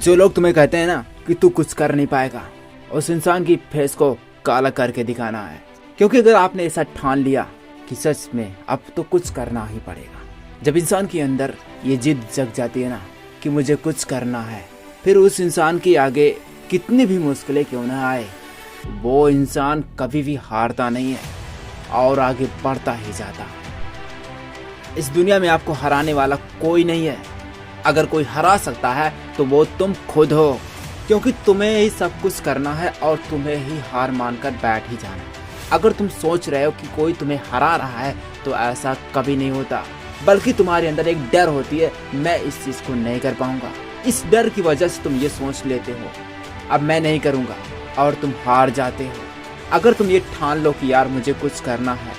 जो लोग तुम्हें कहते हैं ना कि तू कुछ कर नहीं पाएगा, उस इंसान की फेस को काला करके दिखाना है। क्योंकि अगर आपने ऐसा ठान लिया कि सच में अब तो कुछ करना ही पड़ेगा, जब इंसान के अंदर ये जिद जग जाती है ना कि मुझे कुछ करना है, फिर उस इंसान के आगे कितनी भी मुश्किलें क्यों ना आए, वो इंसान कभी भी हारता नहीं है और आगे बढ़ता ही जाता है। इस दुनिया में आपको हराने वाला कोई नहीं है। अगर कोई हरा सकता है तो वो तुम खुद हो, क्योंकि तुम्हें ही सब कुछ करना है और तुम्हें ही हार मानकर बैठ ही जाना है। अगर तुम सोच रहे हो कि कोई तुम्हें हरा रहा है तो ऐसा कभी नहीं होता, बल्कि तुम्हारे अंदर एक डर होती है, मैं इस चीज़ को नहीं कर पाऊंगा। इस डर की वजह से तुम ये सोच लेते हो अब मैं नहीं करूंगा और तुम हार जाते हो। अगर तुम ये ठान लो कि यार मुझे कुछ करना है,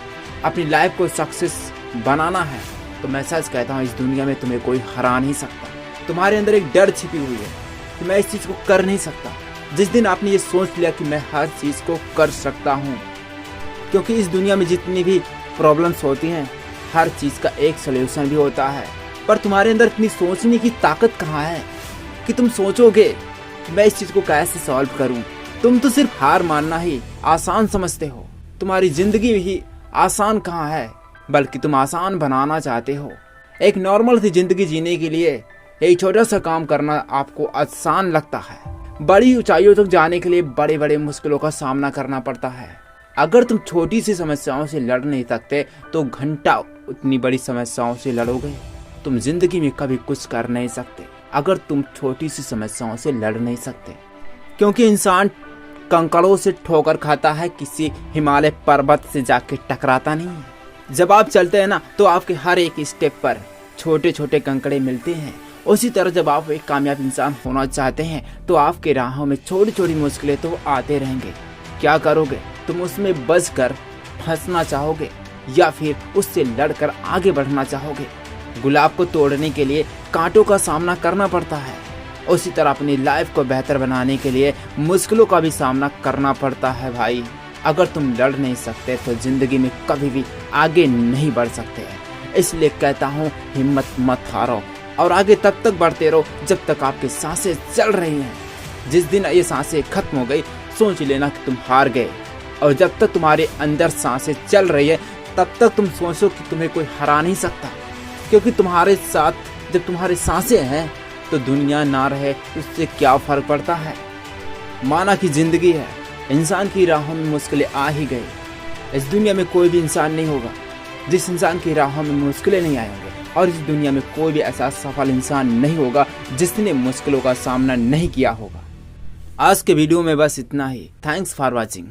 अपनी लाइफ को सक्सेस बनाना है, तो मैं सच कहता हूँ इस दुनिया में तुम्हें कोई हरा नहीं सकता। तुम्हारे अंदर एक डर छिपी हुई है कि मैं इस चीज़ को कर नहीं सकता। जिस दिन आपने ये सोच लिया कि मैं हर चीज़ को कर सकता हूँ, क्योंकि इस दुनिया में जितनी भी प्रॉब्लम्स होती हैं हर चीज़ का एक सलूशन भी होता है, पर तुम्हारे अंदर इतनी सोचने की ताकत कहाँ है कि तुम सोचोगे कि मैं इस चीज़ को कैसे सॉल्व करूँ। तुम तो सिर्फ हार मानना ही आसान समझते हो। तुम्हारी ज़िंदगी ही आसान कहाँ है, बल्कि तुम आसान बनाना चाहते हो। एक नॉर्मल सी ज़िंदगी जीने के लिए एक छोटा सा काम करना आपको आसान लगता है। बड़ी ऊंचाइयों तक जाने के लिए बड़े बड़े मुश्किलों का सामना करना पड़ता है। अगर तुम छोटी सी समस्याओं से लड़ नहीं सकते तो घंटा उतनी बड़ी समस्याओं से लड़ोगे। तुम जिंदगी में कभी कुछ कर नहीं सकते अगर तुम छोटी सी समस्याओं से लड़ नहीं सकते, क्योंकि इंसान कंकड़ों से ठोकर खाता है, किसी हिमालय पर्वत से जाके टकराता नहीं है। जब आप चलते हैं ना तो आपके हर एक स्टेप पर छोटे छोटे कंकड़े मिलते हैं। उसी तरह जब आप एक कामयाब इंसान होना चाहते हैं तो आपके राहों में छोटी छोटी मुश्किलें तो आते रहेंगे। क्या करोगे? तुम उसमें बचकर फंसना चाहोगे या फिर उससे लड़कर आगे बढ़ना चाहोगे? गुलाब को तोड़ने के लिए कांटों का सामना करना पड़ता है, उसी तरह अपनी लाइफ को बेहतर बनाने के लिए मुश्किलों का भी सामना करना पड़ता है भाई। अगर तुम लड़ नहीं सकते तो जिंदगी में कभी भी आगे नहीं बढ़ सकते हैं। इसलिए कहता हूँ हिम्मत मत हारो और आगे तब तक बढ़ते रहो जब तक आपकी सांसें चल रही हैं। जिस दिन ये सांसें खत्म हो गई सोच लेना कि तुम हार गए, और जब तक तुम्हारे अंदर सांसें चल रही है तब तक तुम सोचो कि तुम्हें कोई हरा नहीं सकता, क्योंकि तुम्हारे साथ जब तुम्हारी सांसें हैं तो दुनिया ना रहे उससे क्या फर्क पड़ता है। माना कि जिंदगी है, इंसान की राहों में मुश्किलें आ ही गई। इस दुनिया में कोई भी इंसान नहीं होगा जिस इंसान की राहों में मुश्किलें नहीं आएंगे, और इस दुनिया में कोई भी ऐसा सफल इंसान नहीं होगा जिसने मुश्किलों का सामना नहीं किया होगा। आज के वीडियो में बस इतना ही। Thanks for watching.